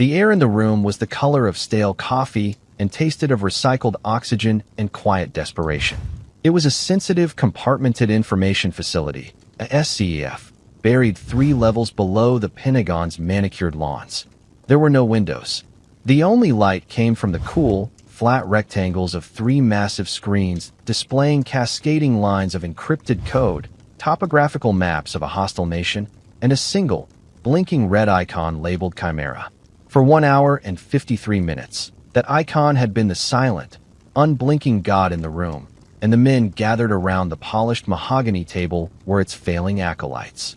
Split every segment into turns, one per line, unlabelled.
The air in the room was the color of stale coffee and tasted of recycled oxygen and quiet desperation. It was a sensitive, compartmented information facility, a SCEF, buried 3 levels below the Pentagon's manicured lawns. There were no windows. The only light came from the cool, flat rectangles of 3 massive screens displaying cascading lines of encrypted code, topographical maps of a hostile nation, and a single, blinking red icon labeled Chimera. For 1 hour and 53 minutes, that icon had been the silent, unblinking god in the room, and the men gathered around the polished mahogany table were its failing acolytes.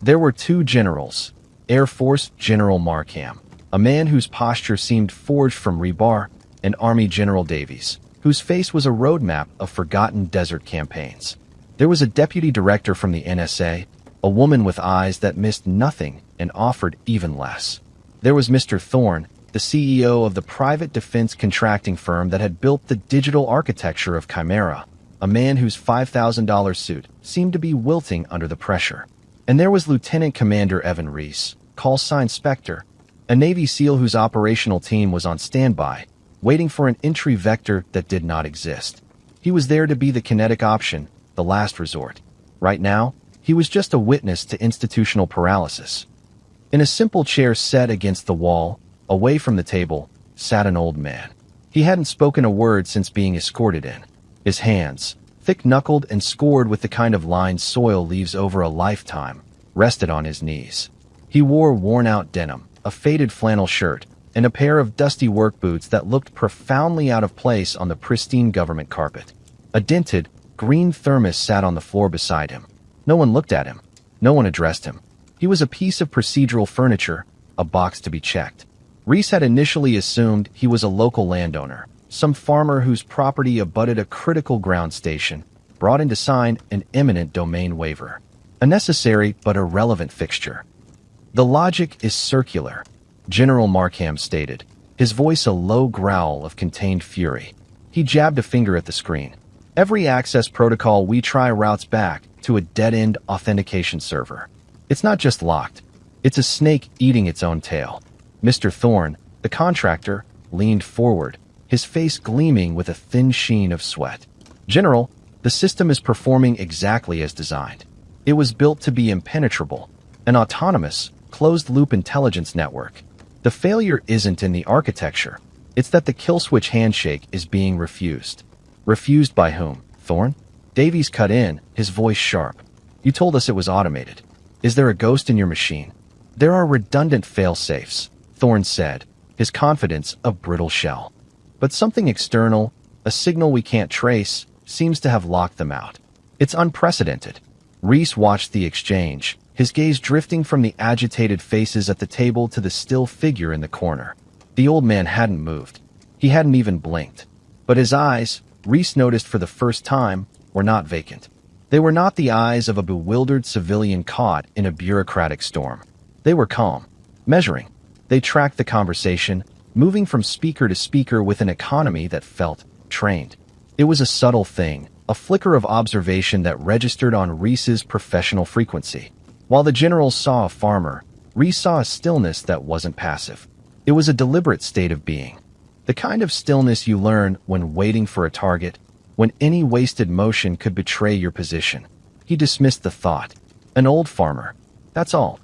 There were 2 generals, Air Force General Markham, a man whose posture seemed forged from rebar, and Army General Davies, whose face was a roadmap of forgotten desert campaigns. There was a deputy director from the NSA, a woman with eyes that missed nothing and offered even less. There was Mr. Thorne, the CEO of the private defense contracting firm that had built the digital architecture of Chimera, a man whose $5,000 suit seemed to be wilting under the pressure. And there was Lieutenant Commander Evan Reese, call sign Spectre, a Navy SEAL whose operational team was on standby, waiting for an entry vector that did not exist. He was there to be the kinetic option, the last resort. Right now, he was just a witness to institutional paralysis. In a simple chair set against the wall, away from the table, sat an old man. He hadn't spoken a word since being escorted in. His hands, thick-knuckled and scored with the kind of lines soil leaves over a lifetime, rested on his knees. He wore worn-out denim, a faded flannel shirt, and a pair of dusty work boots that looked profoundly out of place on the pristine government carpet. A dented, green thermos sat on the floor beside him. No one looked at him. No one addressed him. He was a piece of procedural furniture, a box to be checked. Reese had initially assumed he was a local landowner, some farmer whose property abutted a critical ground station, brought in to sign an eminent domain waiver. A necessary but irrelevant fixture. The logic is circular, General Markham stated, his voice a low growl of contained fury. He jabbed a finger at the screen. Every access protocol we try routes back to a dead-end authentication server. It's not just locked. It's a snake eating its own tail. Mr. Thorne, the contractor, leaned forward, his face gleaming with a thin sheen of sweat. General, the system is performing exactly as designed. It was built to be impenetrable, an autonomous, closed-loop intelligence network. The failure isn't in the architecture. It's that the kill switch handshake is being refused. Refused by whom? Thorne? Davies cut in, his voice sharp. You told us it was automated. Is there a ghost in your machine? There are redundant fail-safes, Thorne said, his confidence a brittle shell. But something external, a signal we can't trace, seems to have locked them out. It's unprecedented. Reese watched the exchange, his gaze drifting from the agitated faces at the table to the still figure in the corner. The old man hadn't moved. He hadn't even blinked. But his eyes, Reese noticed for the first time, were not vacant. They were not the eyes of a bewildered civilian caught in a bureaucratic storm. They were calm, measuring. They tracked the conversation, moving from speaker to speaker with an economy that felt trained. It was a subtle thing, a flicker of observation that registered on Reese's professional frequency. While the general saw a farmer, Reese saw a stillness that wasn't passive. It was a deliberate state of being. The kind of stillness you learn when waiting for a target, when any wasted motion could betray your position. He dismissed the thought. An old farmer. That's all.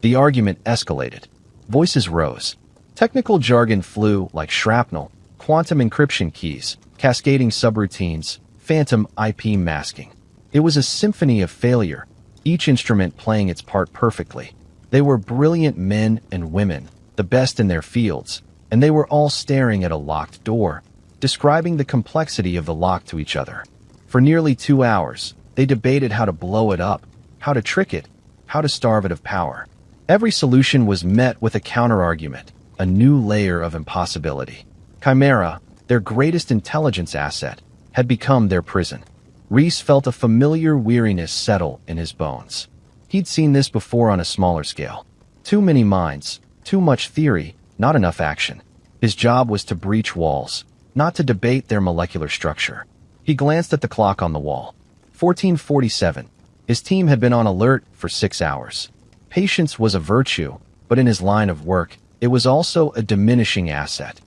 The argument escalated. Voices rose. Technical jargon flew like shrapnel, quantum encryption keys, cascading subroutines, phantom IP masking. It was a symphony of failure, each instrument playing its part perfectly. They were brilliant men and women, the best in their fields, and they were all staring at a locked door, describing the complexity of the lock to each other. For nearly 2 hours, they debated how to blow it up, how to trick it, how to starve it of power. Every solution was met with a counterargument, a new layer of impossibility. Chimera, their greatest intelligence asset, had become their prison. Reese felt a familiar weariness settle in his bones. He'd seen this before on a smaller scale. Too many minds, too much theory, not enough action. His job was to breach walls, not to debate their molecular structure. He glanced at the clock on the wall. 14:47. His team had been on alert for 6 hours. Patience was a virtue, but in his line of work, it was also a diminishing asset.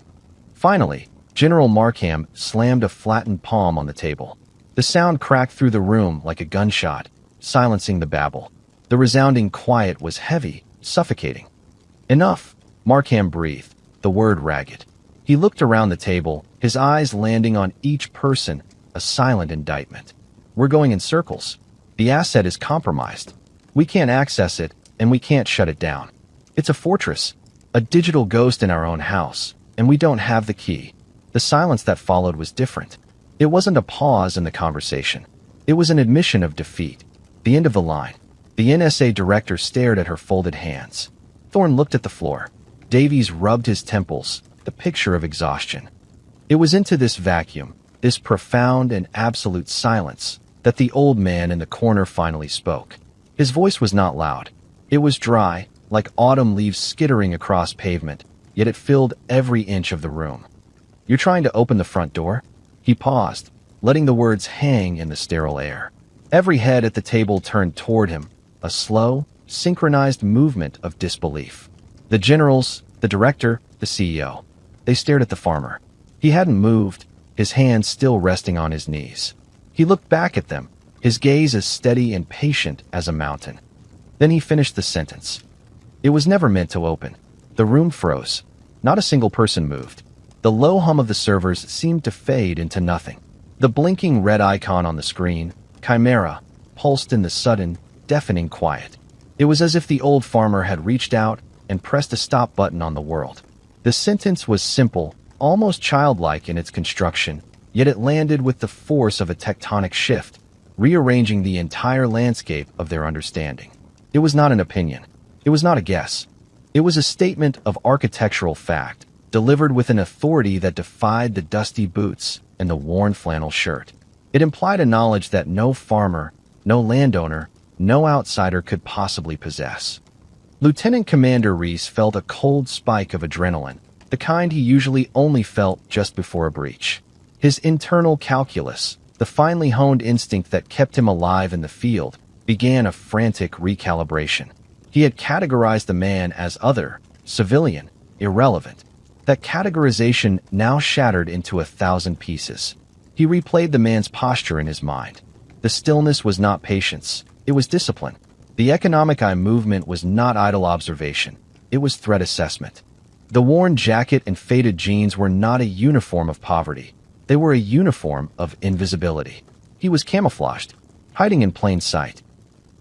Finally, General Markham slammed a flattened palm on the table. The sound cracked through the room like a gunshot, silencing the babble. The resounding quiet was heavy, suffocating. "Enough," Markham breathed, the word ragged. He looked around the table, his eyes landing on each person, a silent indictment. "We're going in circles. The asset is compromised. We can't access it, and we can't shut it down. It's a fortress, a digital ghost in our own house, and we don't have the key." The silence that followed was different. It wasn't a pause in the conversation. It was an admission of defeat. The end of the line. The NSA director stared at her folded hands. Thorne looked at the floor. Davies rubbed his temples, the picture of exhaustion. It was into this vacuum, this profound and absolute silence, that the old man in the corner finally spoke. His voice was not loud. It was dry, like autumn leaves skittering across pavement, yet it filled every inch of the room. "You're trying to open the front door?" He paused, letting the words hang in the sterile air. Every head at the table turned toward him, a slow, synchronized movement of disbelief. The generals, the director, the CEO. They stared at the farmer. He hadn't moved, his hands still resting on his knees. He looked back at them, his gaze as steady and patient as a mountain. Then he finished the sentence. "It was never meant to open." The room froze. Not a single person moved. The low hum of the servers seemed to fade into nothing. The blinking red icon on the screen, Chimera, pulsed in the sudden, deafening quiet. It was as if the old farmer had reached out and pressed a stop button on the world. The sentence was simple, almost childlike in its construction, yet it landed with the force of a tectonic shift, rearranging the entire landscape of their understanding. It was not an opinion. It was not a guess. It was a statement of architectural fact, delivered with an authority that defied the dusty boots and the worn flannel shirt. It implied a knowledge that no farmer, no landowner, no outsider could possibly possess. Lieutenant Commander Reese felt a cold spike of adrenaline, the kind he usually only felt just before a breach. His internal calculus, the finely honed instinct that kept him alive in the field, began a frantic recalibration. He had categorized the man as other, civilian, irrelevant. That categorization now shattered into 1,000 pieces. He replayed the man's posture in his mind. The stillness was not patience, it was discipline. The economic eye movement was not idle observation, it was threat assessment. The worn jacket and faded jeans were not a uniform of poverty, they were a uniform of invisibility. He was camouflaged, hiding in plain sight.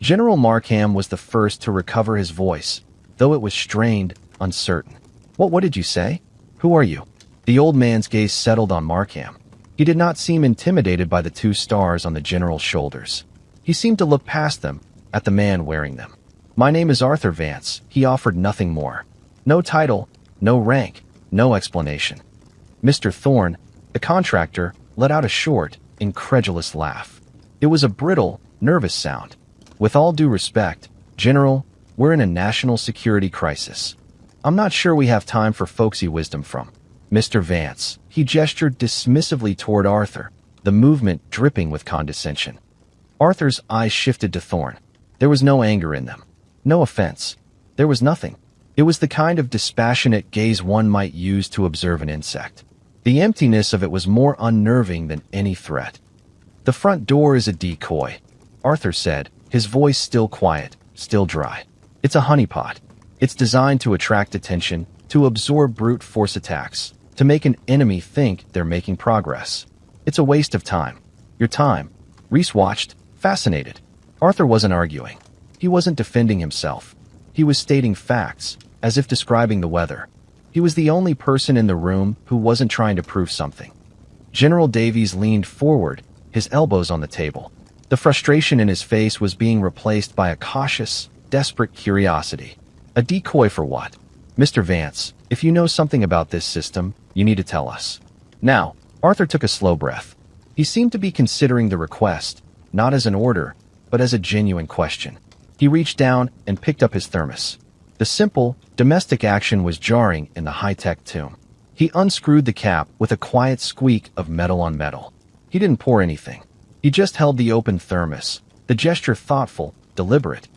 General Markham was the first to recover his voice, though it was strained, uncertain. What did you say? Who are you?" The old man's gaze settled on Markham. He did not seem intimidated by the 2 stars on the general's shoulders. He seemed to look past them, at the man wearing them. "My name is Arthur Vance," he offered nothing more. No title, no rank, no explanation. Mr. Thorne, the contractor, let out a short, incredulous laugh. It was a brittle, nervous sound. "With all due respect, General, we're in a national security crisis. I'm not sure we have time for folksy wisdom from Mr. Vance." He gestured dismissively toward Arthur, the movement dripping with condescension. Arthur's eyes shifted to Thorne. There was no anger in them. No offense. There was nothing. It was the kind of dispassionate gaze one might use to observe an insect. The emptiness of it was more unnerving than any threat. "The front door is a decoy," Arthur said, his voice still quiet, still dry. "It's a honeypot. It's designed to attract attention, to absorb brute force attacks, to make an enemy think they're making progress. It's a waste of time. Your time." Reese watched, fascinated. Arthur wasn't arguing. He wasn't defending himself. He was stating facts, as if describing the weather. He was the only person in the room who wasn't trying to prove something. General Davies leaned forward, his elbows on the table. The frustration in his face was being replaced by a cautious, desperate curiosity. A decoy for what? "Mr. Vance, if you know something about this system, you need to tell us." Now, Arthur took a slow breath. He seemed to be considering the request, not as an order, but as a genuine question. He reached down and picked up his thermos. The simple, domestic action was jarring in the high-tech tomb. He unscrewed the cap with a quiet squeak of metal on metal. He didn't pour anything. He just held the open thermos, the gesture thoughtful, deliberate.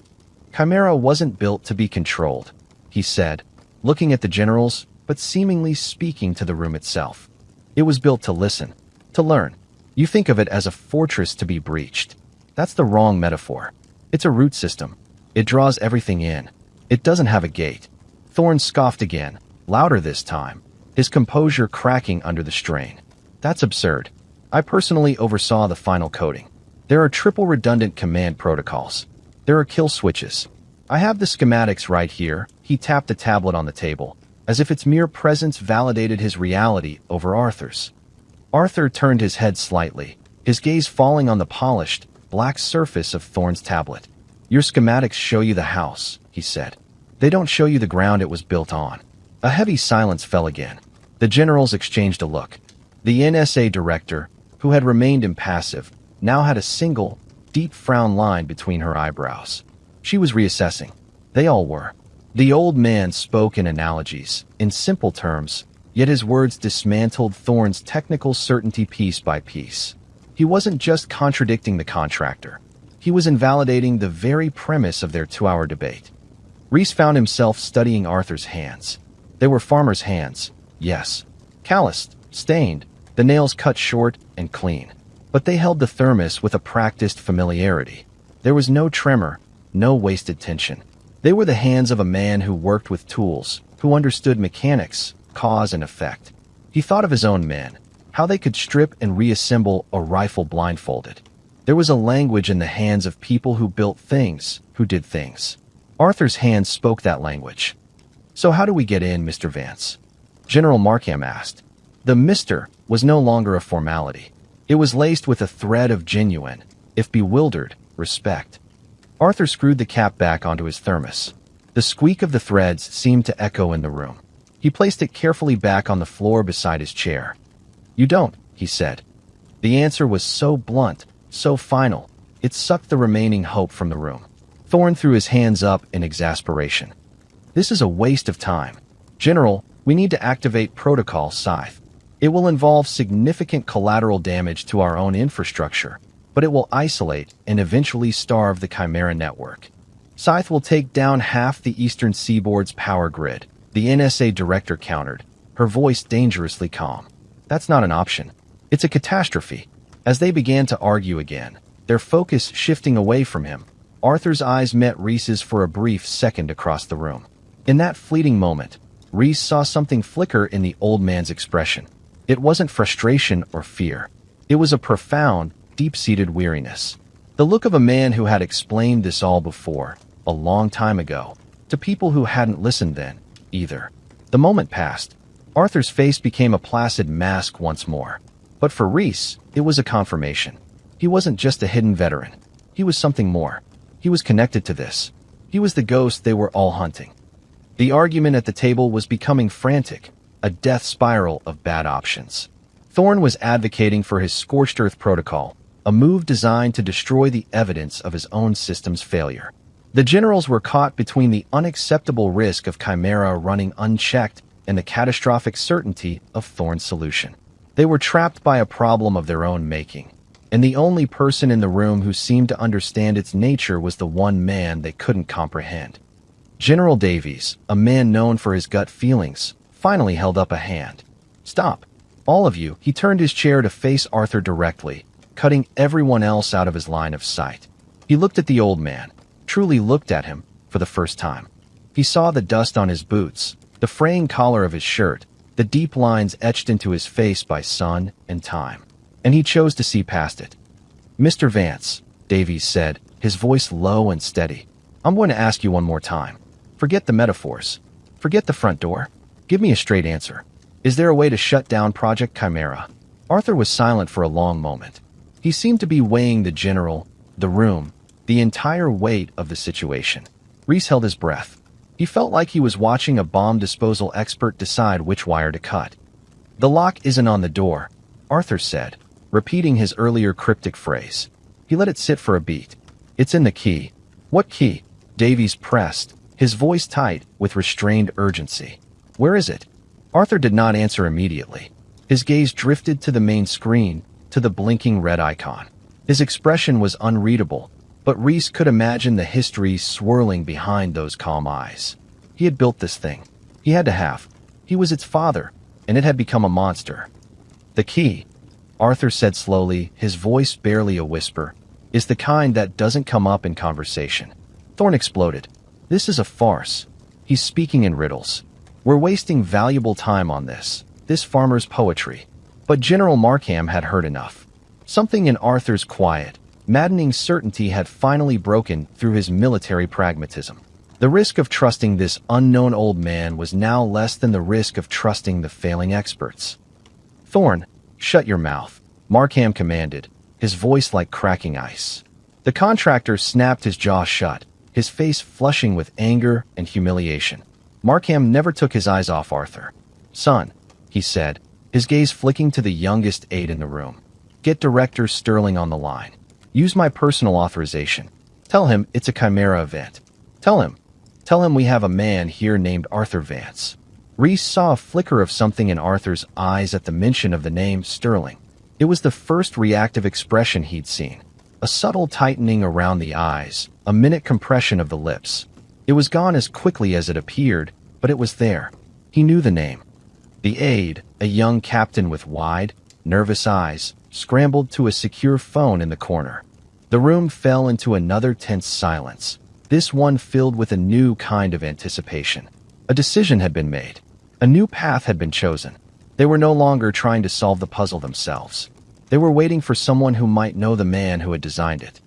"Chimera wasn't built to be controlled," he said, looking at the generals, but seemingly speaking to the room itself. It was built to listen, to learn. You think of it as a fortress to be breached. That's the wrong metaphor. It's a root system. It draws everything in. It doesn't have a gate. Thorne scoffed again, louder this time, his composure cracking under the strain. That's absurd. I personally oversaw the final coding. There are triple redundant command protocols. There are kill switches. I have the schematics right here. He tapped the tablet on the table, as if its mere presence validated his reality over Arthur's. Arthur turned his head slightly, his gaze falling on the polished, black surface of Thorne's tablet. Your schematics show you the house, he said. They don't show you the ground it was built on. A heavy silence fell again. The generals exchanged a look. The NSA director, who had remained impassive, now had a single, deep frown line between her eyebrows. She was reassessing. They all were. The old man spoke in analogies, in simple terms, yet his words dismantled Thorne's technical certainty piece by piece. He wasn't just contradicting the contractor. He was invalidating the very premise of their 2-hour debate. Reese found himself studying Arthur's hands. They were farmer's hands, yes. Calloused, stained, the nails cut short and clean. But they held the thermos with a practiced familiarity. There was no tremor, no wasted tension. They were the hands of a man who worked with tools, who understood mechanics, cause and effect. He thought of his own men, how they could strip and reassemble a rifle blindfolded. There was a language in the hands of people who built things, who did things. Arthur's hands spoke that language. So how do we get in, Mr. Vance? General Markham asked. The Mr. was no longer a formality. It was laced with a thread of genuine, if bewildered, respect. Arthur screwed the cap back onto his thermos. The squeak of the threads seemed to echo in the room. He placed it carefully back on the floor beside his chair. You don't, he said. The answer was so blunt, so final, it sucked the remaining hope from the room. Thorne threw his hands up in exasperation. This is a waste of time. General, we need to activate Protocol Scythe. It will involve significant collateral damage to our own infrastructure, but it will isolate and eventually starve the Chimera network. Scythe will take down half the eastern seaboard's power grid, the NSA director countered, her voice dangerously calm. That's not an option. It's a catastrophe. As they began to argue again, their focus shifting away from him, Arthur's eyes met Reese's for a brief second across the room. In that fleeting moment, Reese saw something flicker in the old man's expression. It wasn't frustration or fear. It was a profound, deep-seated weariness. The look of a man who had explained this all before, a long time ago, to people who hadn't listened then, either. The moment passed. Arthur's face became a placid mask once more. But for Reese, it was a confirmation. He wasn't just a hidden veteran. He was something more. He was connected to this. He was the ghost they were all hunting. The argument at the table was becoming frantic, a death spiral of bad options. Thorne was advocating for his Scorched Earth Protocol, a move designed to destroy the evidence of his own system's failure. The generals were caught between the unacceptable risk of Chimera running unchecked and the catastrophic certainty of Thorne's solution. They were trapped by a problem of their own making, and the only person in the room who seemed to understand its nature was the one man they couldn't comprehend. General Davies, a man known for his gut feelings, finally held up a hand. Stop. All of you. He turned his chair to face Arthur directly, cutting everyone else out of his line of sight. He looked at the old man, truly looked at him, for the first time. He saw the dust on his boots, the fraying collar of his shirt, the deep lines etched into his face by sun and time. And he chose to see past it. Mr. Vance, Davies said, his voice low and steady. I'm going to ask you one more time. Forget the metaphors. Forget the front door. Give me a straight answer. Is there a way to shut down Project Chimera? Arthur was silent for a long moment. He seemed to be weighing the general, the room, the entire weight of the situation. Reese held his breath. He felt like he was watching a bomb disposal expert decide which wire to cut. The lock isn't on the door, Arthur said, repeating his earlier cryptic phrase. He let it sit for a beat. It's in the key. What key? Davies pressed, his voice tight with restrained urgency. Where is it? Arthur did not answer immediately. His gaze drifted to the main screen, to the blinking red icon. His expression was unreadable, but Reese could imagine the history swirling behind those calm eyes. He had built this thing. He had to have. He was its father, and it had become a monster. The key, Arthur said slowly, his voice barely a whisper, is the kind that doesn't come up in conversation. Thorn exploded. This is a farce. He's speaking in riddles. We're wasting valuable time on this farmer's poetry. But General Markham had heard enough. Something in Arthur's quiet, maddening certainty had finally broken through his military pragmatism. The risk of trusting this unknown old man was now less than the risk of trusting the failing experts. Thorn, shut your mouth, Markham commanded, his voice like cracking ice. The contractor snapped his jaw shut, his face flushing with anger and humiliation. Markham never took his eyes off Arthur. Son, he said, his gaze flicking to the youngest aide in the room. Get Director Sterling on the line. Use my personal authorization. Tell him it's a Chimera event. Tell him we have a man here named Arthur Vance. Reese saw a flicker of something in Arthur's eyes at the mention of the name Sterling. It was the first reactive expression he'd seen. A subtle tightening around the eyes, a minute compression of the lips. It was gone as quickly as it appeared, but it was there. He knew the name. The aide, a young captain with wide, nervous eyes, scrambled to a secure phone in the corner. The room fell into another tense silence, this one filled with a new kind of anticipation. A decision had been made. A new path had been chosen. They were no longer trying to solve the puzzle themselves. They were waiting for someone who might know the man who had designed it.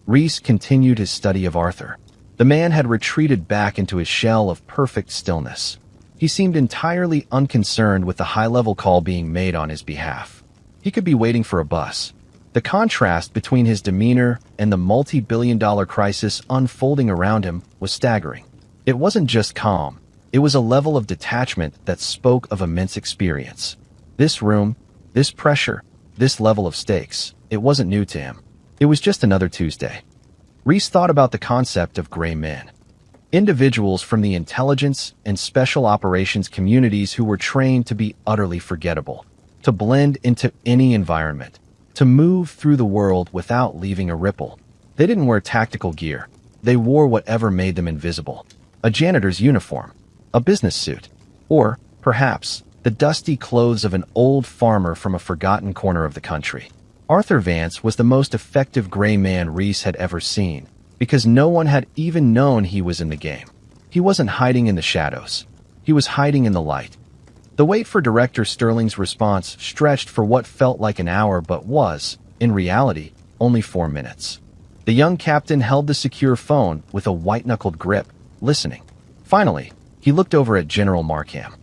Reese continued his study of Arthur. The man had retreated back into his shell of perfect stillness. He seemed entirely unconcerned with the high-level call being made on his behalf. He could be waiting for a bus. The contrast between his demeanor and the multi-billion-dollar crisis unfolding around him was staggering. It wasn't just calm. It was a level of detachment that spoke of immense experience. This room, this pressure, this level of stakes, it wasn't new to him. It was just another Tuesday. Reese thought about the concept of gray men. Individuals from the intelligence and special operations communities who were trained to be utterly forgettable, to blend into any environment, to move through the world without leaving a ripple. They didn't wear tactical gear. They wore whatever made them invisible. A janitor's uniform, a business suit, or, perhaps, the dusty clothes of an old farmer from a forgotten corner of the country. Arthur Vance was the most effective gray man Reese had ever seen, because no one had even known he was in the game. He wasn't hiding in the shadows. He was hiding in the light. The wait for Director Sterling's response stretched for what felt like an hour but was, in reality, only 4 minutes. The young captain held the secure phone with a white-knuckled grip, listening. Finally, he looked over at General Markham.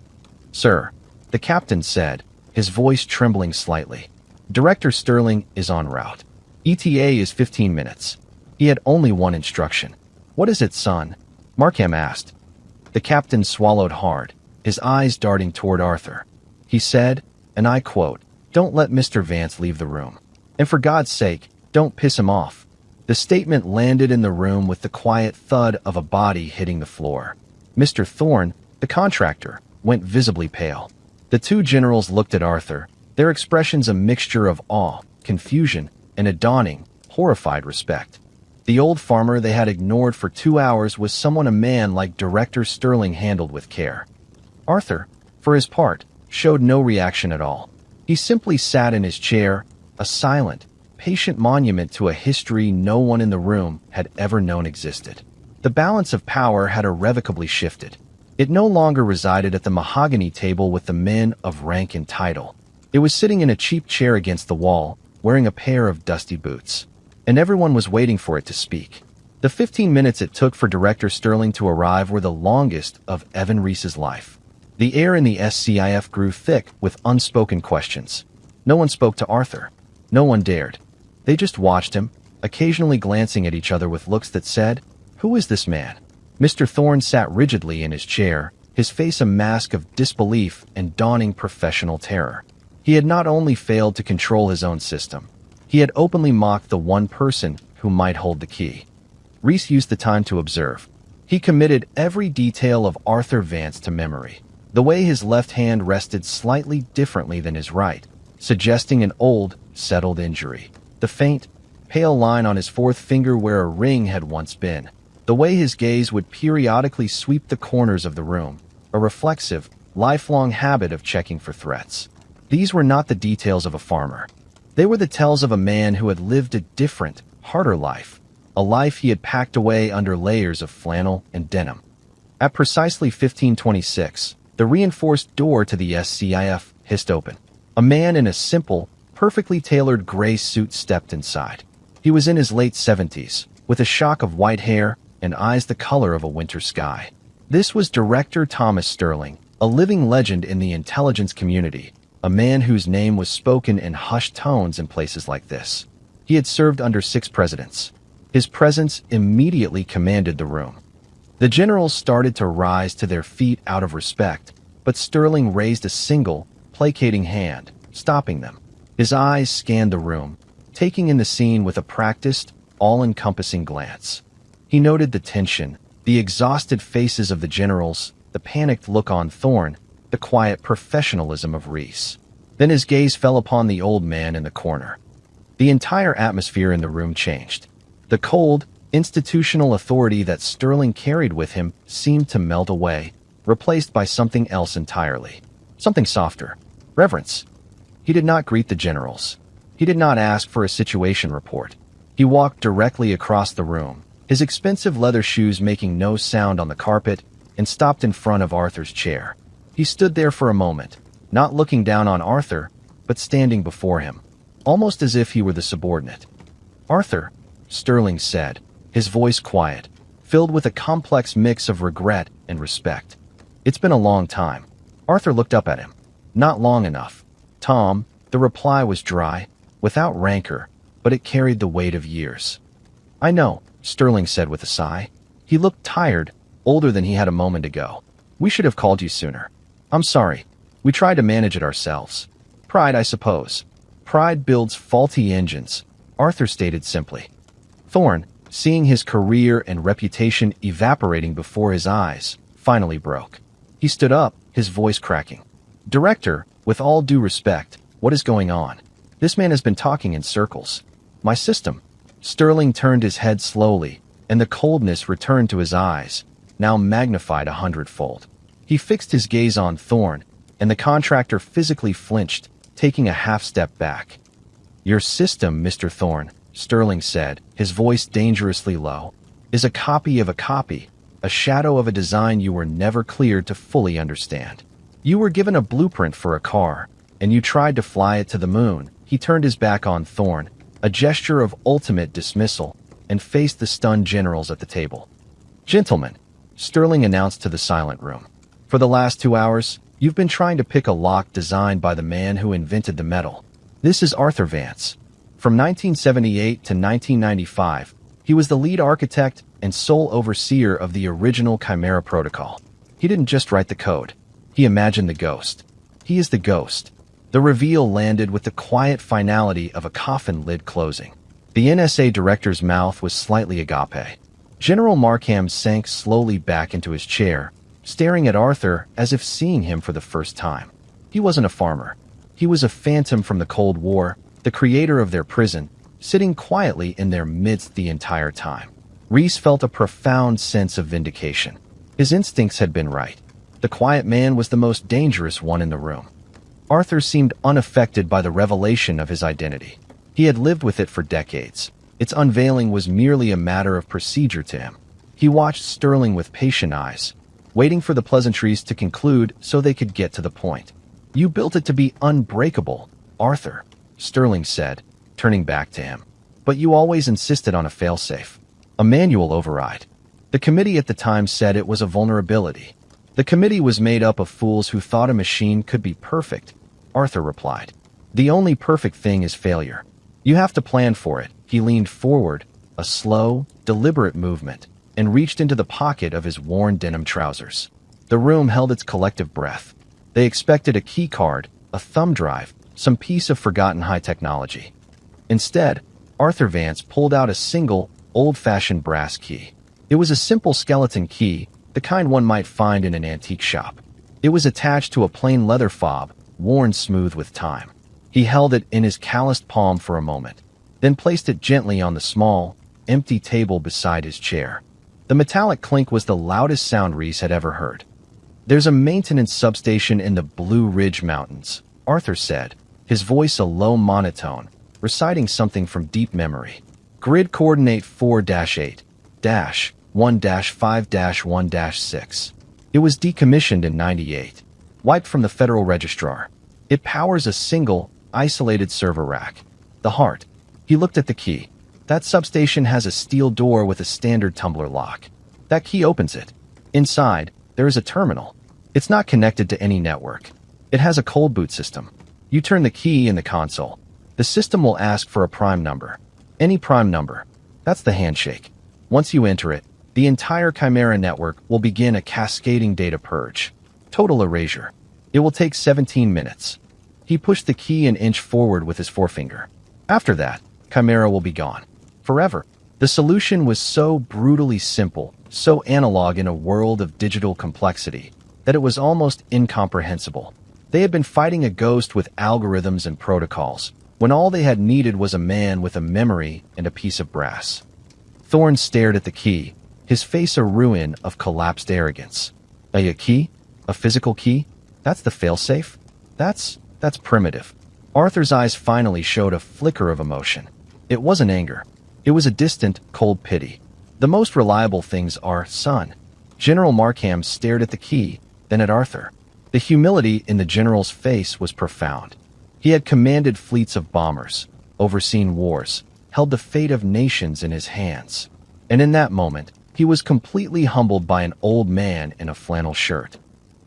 "Sir," the captain said, his voice trembling slightly. "Director Sterling is en route. ETA is 15 minutes. He had only one instruction." "What is it, son?" Markham asked. The captain swallowed hard, his eyes darting toward Arthur. He said, and I quote, "Don't let Mr. Vance leave the room. And for God's sake, don't piss him off." The statement landed in the room with the quiet thud of a body hitting the floor. Mr. Thorn, the contractor, went visibly pale. The two generals looked at Arthur, their expressions a mixture of awe, confusion, and a dawning, horrified respect. The old farmer they had ignored for 2 hours was someone a man like Director Sterling handled with care. Arthur, for his part, showed no reaction at all. He simply sat in his chair, a silent, patient monument to a history no one in the room had ever known existed. The balance of power had irrevocably shifted. It no longer resided at the mahogany table with the men of rank and title. It was sitting in a cheap chair against the wall, wearing a pair of dusty boots. And everyone was waiting for it to speak. The 15 minutes it took for Director Sterling to arrive were the longest of Evan Reese's life. The air in the SCIF grew thick with unspoken questions. No one spoke to Arthur. No one dared. They just watched him, occasionally glancing at each other with looks that said, "Who is this man?" Mr. Thorne sat rigidly in his chair, his face a mask of disbelief and dawning professional terror. He had not only failed to control his own system, he had openly mocked the one person who might hold the key. Reese used the time to observe. He committed every detail of Arthur Vance to memory. The way his left hand rested slightly differently than his right, suggesting an old, settled injury. The faint, pale line on his fourth finger where a ring had once been. The way his gaze would periodically sweep the corners of the room, a reflexive, lifelong habit of checking for threats. These were not the details of a farmer. They were the tells of a man who had lived a different, harder life, a life he had packed away under layers of flannel and denim. At precisely 15:26, the reinforced door to the SCIF hissed open. A man in a simple, perfectly tailored gray suit stepped inside. He was in his late 70s, with a shock of white hair and eyes the color of a winter sky. This was Director Thomas Sterling, a living legend in the intelligence community, a man whose name was spoken in hushed tones in places like this. He had served under 6 presidents. His presence immediately commanded the room. The generals started to rise to their feet out of respect, but Sterling raised a single, placating hand, stopping them. His eyes scanned the room, taking in the scene with a practiced, all-encompassing glance. He noted the tension, the exhausted faces of the generals, the panicked look on Thorne, the quiet professionalism of Reese. Then his gaze fell upon the old man in the corner. The entire atmosphere in the room changed. The cold, institutional authority that Sterling carried with him seemed to melt away, replaced by something else entirely. Something softer. Reverence. He did not greet the generals. He did not ask for a situation report. He walked directly across the room, his expensive leather shoes making no sound on the carpet, and stopped in front of Arthur's chair. He stood there for a moment, not looking down on Arthur, but standing before him, almost as if he were the subordinate. "Arthur," Sterling said, his voice quiet, filled with a complex mix of regret and respect. "It's been a long time." Arthur looked up at him. "Not long enough, Tom." The reply was dry, without rancor, but it carried the weight of years. "I know," Sterling said with a sigh. He looked tired, older than he had a moment ago. "We should have called you sooner. I'm sorry. We tried to manage it ourselves. Pride, I suppose. Pride builds faulty engines," Arthur stated simply. Thorne, seeing his career and reputation evaporating before his eyes, finally broke. He stood up, his voice cracking. "Director, with all due respect, what is going on? This man has been talking in circles. My system." Sterling turned his head slowly, and the coldness returned to his eyes, now magnified 100-fold. He fixed his gaze on Thorne, and the contractor physically flinched, taking a half-step back. "Your system, Mr. Thorne," Sterling said, his voice dangerously low, "is a copy of a copy, a shadow of a design you were never cleared to fully understand. You were given a blueprint for a car, and you tried to fly it to the moon." He turned his back on Thorne, a gesture of ultimate dismissal, and faced the stunned generals at the table. "Gentlemen," Sterling announced to the silent room, "for the last 2 hours, you've been trying to pick a lock designed by the man who invented the metal. This is Arthur Vance. From 1978 to 1995, he was the lead architect and sole overseer of the original Chimera protocol. He didn't just write the code. He imagined the ghost. He is the ghost." The reveal landed with the quiet finality of a coffin lid closing. The NSA director's mouth was slightly agape. General Markham sank slowly back into his chair, staring at Arthur as if seeing him for the first time. He wasn't a farmer. He was a phantom from the Cold War, the creator of their prison, sitting quietly in their midst the entire time. Reese felt a profound sense of vindication. His instincts had been right. The quiet man was the most dangerous one in the room. Arthur seemed unaffected by the revelation of his identity. He had lived with it for decades. Its unveiling was merely a matter of procedure to him. He watched Sterling with patient eyes, waiting for the pleasantries to conclude so they could get to the point. "You built it to be unbreakable, Arthur," Sterling said, turning back to him. "But you always insisted on a failsafe, a manual override. The committee at the time said it was a vulnerability." "The committee was made up of fools who thought a machine could be perfect," Arthur replied. "The only perfect thing is failure. You have to plan for it." He leaned forward, a slow, deliberate movement, and reached into the pocket of his worn denim trousers. The room held its collective breath. They expected a key card, a thumb drive, some piece of forgotten high technology. Instead, Arthur Vance pulled out a single, old-fashioned brass key. It was a simple skeleton key, the kind one might find in an antique shop. It was attached to a plain leather fob, worn smooth with time. He held it in his calloused palm for a moment, then placed it gently on the small, empty table beside his chair. The metallic clink was the loudest sound Reese had ever heard. There's a maintenance substation in the Blue Ridge Mountains, Arthur said, his voice a low monotone, reciting something from deep memory. Grid coordinate 4-8-1-5-1-6. It was decommissioned in '98, wiped from the Federal Registrar. It powers a single, isolated server rack. The heart. He looked at the key. That substation has a steel door with a standard tumbler lock. That key opens it. Inside, there is a terminal. It's not connected to any network. It has a cold boot system. You turn the key in the console. The system will ask for a prime number. Any prime number. That's the handshake. Once you enter it, the entire Chimera network will begin a cascading data purge. Total erasure. It will take 17 minutes. He pushed the key an inch forward with his forefinger. After that, Chimera will be gone. Forever. The solution was so brutally simple, so analog in a world of digital complexity, that it was almost incomprehensible. They had been fighting a ghost with algorithms and protocols, when all they had needed was a man with a memory and a piece of brass. Thorne stared at the key, his face a ruin of collapsed arrogance. A key? A physical key? That's the failsafe? That's primitive. Arthur's eyes finally showed a flicker of emotion. It wasn't anger. It was a distant, cold pity. The most reliable things are, son. General Markham stared at the key, then at Arthur. The humility in the general's face was profound. He had commanded fleets of bombers, overseen wars, held the fate of nations in his hands. And in that moment, he was completely humbled by an old man in a flannel shirt.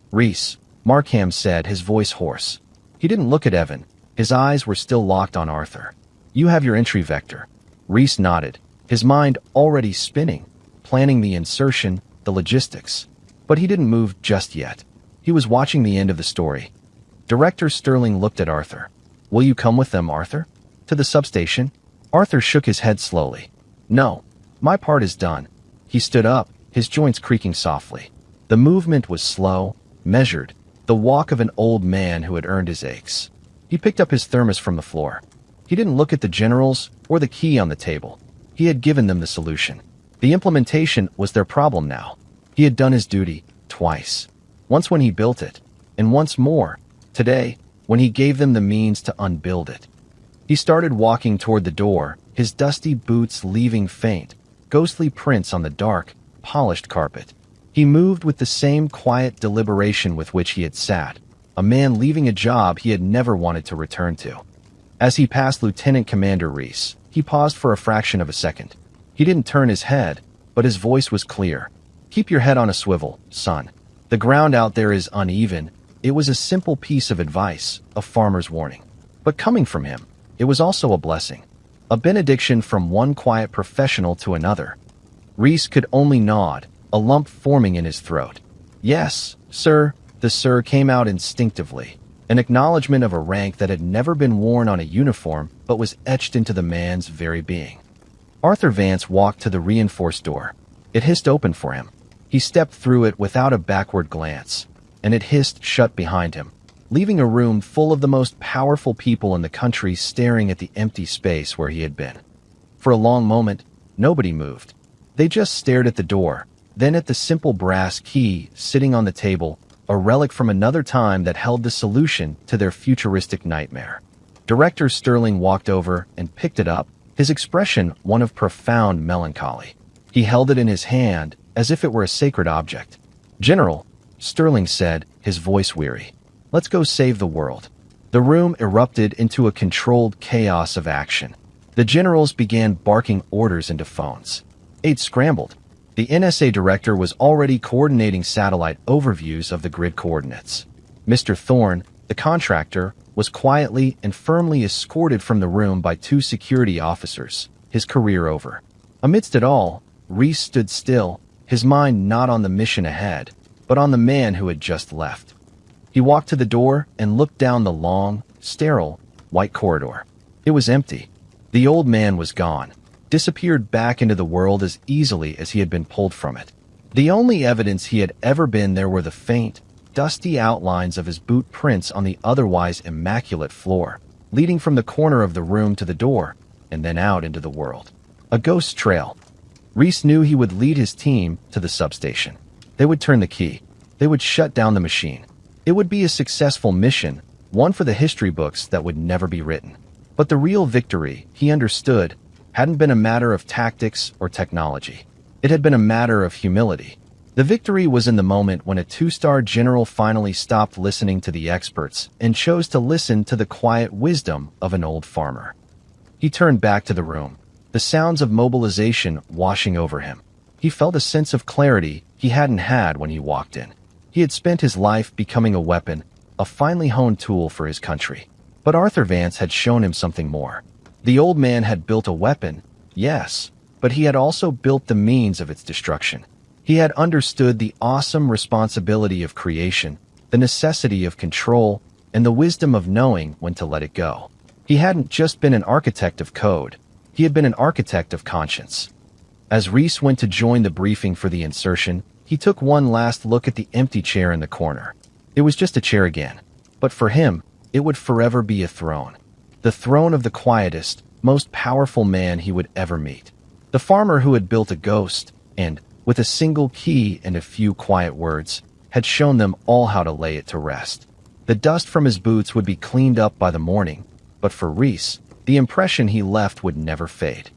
Reese, Markham said, his voice hoarse. He didn't look at Evan. His eyes were still locked on Arthur. You have your entry vector. Reese nodded, his mind already spinning, planning the insertion, the logistics. But he didn't move just yet. He was watching the end of the story. Director Sterling looked at Arthur. Will you come with them, Arthur? To the substation? Arthur shook his head slowly. No, my part is done. He stood up, his joints creaking softly. The movement was slow, measured, the walk of an old man who had earned his aches. He picked up his thermos from the floor. He didn't look at the generals or the key on the table. He had given them the solution. The implementation was their problem now. He had done his duty, twice. Once when he built it, and once more, today, when he gave them the means to unbuild it. He started walking toward the door, his dusty boots leaving faint, ghostly prints on the dark, polished carpet. He moved with the same quiet deliberation with which he had sat, a man leaving a job he had never wanted to return to. As he passed Lieutenant Commander Reese, he paused for a fraction of a second. He didn't turn his head, but his voice was clear. Keep your head on a swivel, son. The ground out there is uneven. It was a simple piece of advice, a farmer's warning. But coming from him, it was also a blessing. A benediction from one quiet professional to another. Reese could only nod, a lump forming in his throat. Yes, sir. The sir came out instinctively, an acknowledgement of a rank that had never been worn on a uniform but was etched into the man's very being. Arthur Vance walked to the reinforced door. It hissed open for him. He stepped through it without a backward glance, and it hissed shut behind him, leaving a room full of the most powerful people in the country staring at the empty space where he had been. For a long moment, nobody moved. They just stared at the door, then at the simple brass key sitting on the table, a relic from another time that held the solution to their futuristic nightmare. Director Sterling walked over and picked it up, his expression one of profound melancholy. He held it in his hand as if it were a sacred object. General, Sterling said, his voice weary. Let's go save the world. The room erupted into a controlled chaos of action. The generals began barking orders into phones. Aides scrambled. The NSA director was already coordinating satellite overviews of the grid coordinates. Mr. Thorne, the contractor, was quietly and firmly escorted from the room by 2 security officers, his career over. Amidst it all, Reese stood still, his mind not on the mission ahead, but on the man who had just left. He walked to the door and looked down the long, sterile, white corridor. It was empty. The old man was gone, disappeared back into the world as easily as he had been pulled from it. The only evidence he had ever been there were the faint, dusty outlines of his boot prints on the otherwise immaculate floor, leading from the corner of the room to the door, and then out into the world. A ghost trail. Reese knew he would lead his team to the substation. They would turn the key. They would shut down the machine. It would be a successful mission, one for the history books that would never be written. But the real victory, he understood, hadn't been a matter of tactics or technology. It had been a matter of humility. The victory was in the moment when a two-star general finally stopped listening to the experts and chose to listen to the quiet wisdom of an old farmer. He turned back to the room, the sounds of mobilization washing over him. He felt a sense of clarity he hadn't had when he walked in. He had spent his life becoming a weapon, a finely honed tool for his country. But Arthur Vance had shown him something more. The old man had built a weapon, yes, but he had also built the means of its destruction. He had understood the awesome responsibility of creation, the necessity of control, and the wisdom of knowing when to let it go. He hadn't just been an architect of code, he had been an architect of conscience. As Reese went to join the briefing for the insertion, he took one last look at the empty chair in the corner. It was just a chair again, but for him, it would forever be a throne. The throne of the quietest, most powerful man he would ever meet. The farmer who had built a ghost and, with a single key and a few quiet words, had shown them all how to lay it to rest. The dust from his boots would be cleaned up by the morning, but for Reese, the impression he left would never fade.